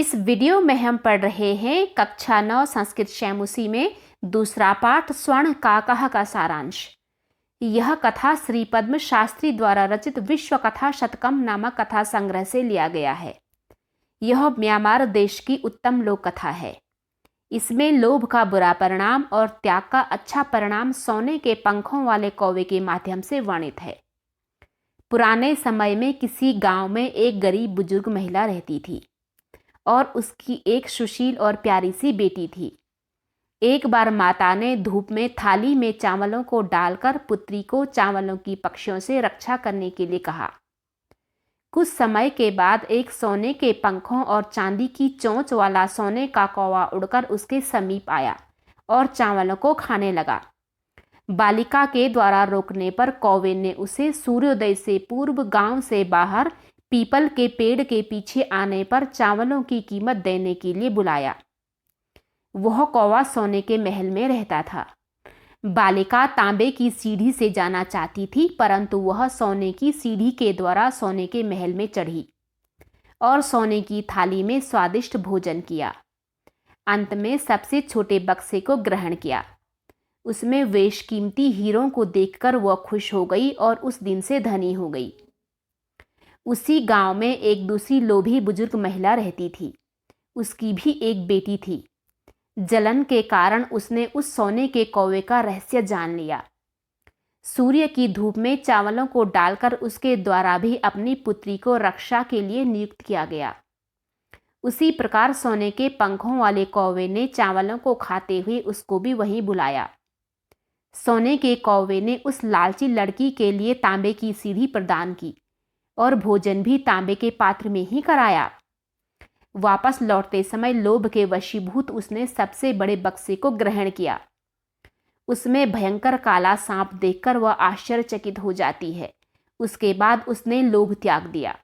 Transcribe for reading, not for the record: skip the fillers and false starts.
इस वीडियो में हम पढ़ रहे हैं कक्षा 9 संस्कृत शैमुसी में दूसरा पाठ स्वर्ण काकः का सारांश। यह कथा श्री पद्म शास्त्री द्वारा रचित विश्व कथा शतकम नामक कथा संग्रह से लिया गया है। यह म्यांमार देश की उत्तम लोक कथा है। इसमें लोभ का बुरा परिणाम और त्याग का अच्छा परिणाम सोने के पंखों वाले कौवे के माध्यम से वर्णित है। पुराने समय में किसी गांव में एक गरीब बुजुर्ग महिला रहती थी और उसकी एक सुशील और प्यारी सी बेटी थी। एक बार माता ने धूप में थाली में चावलों को डालकर पुत्री को चावलों की पक्षियों से रक्षा करने के लिए कहा। कुछ समय के बाद एक सोने के पंखों और चांदी की चोंच वाला सोने का कौवा उड़कर उसके समीप आया और चावलों को खाने लगा। बालिका के द्वारा रोकने पर कौवे ने उसे सूर्योदय से पूर्व गांव से बाहर पीपल के पेड़ के पीछे आने पर चावलों की कीमत देने के लिए बुलाया। वह कौवा सोने के महल में रहता था। बालिका तांबे की सीढ़ी से जाना चाहती थी, परंतु वह सोने की सीढ़ी के द्वारा सोने के महल में चढ़ी और सोने की थाली में स्वादिष्ट भोजन किया। अंत में सबसे छोटे बक्से को ग्रहण किया। उसमें बेशकीमती हीरों को देखकर वह खुश हो गई और उस दिन से धनी हो गई। उसी गांव में एक दूसरी लोभी बुजुर्ग महिला रहती थी। उसकी भी एक बेटी थी। जलन के कारण उसने उस सोने के कौवे का रहस्य जान लिया। सूर्य की धूप में चावलों को डालकर उसके द्वारा भी अपनी पुत्री को रक्षा के लिए नियुक्त किया गया। उसी प्रकार सोने के पंखों वाले कौवे ने चावलों को खाते हुए उसको भी वहीं बुलाया। सोने के कौवे ने उस लालची लड़की के लिए तांबे की सीढ़ी प्रदान की और भोजन भी तांबे के पात्र में ही कराया। वापस लौटते समय लोभ के वशीभूत उसने सबसे बड़े बक्से को ग्रहण किया। उसमें भयंकर काला सांप देखकर वह आश्चर्यचकित हो जाती है। उसके बाद उसने लोभ त्याग दिया।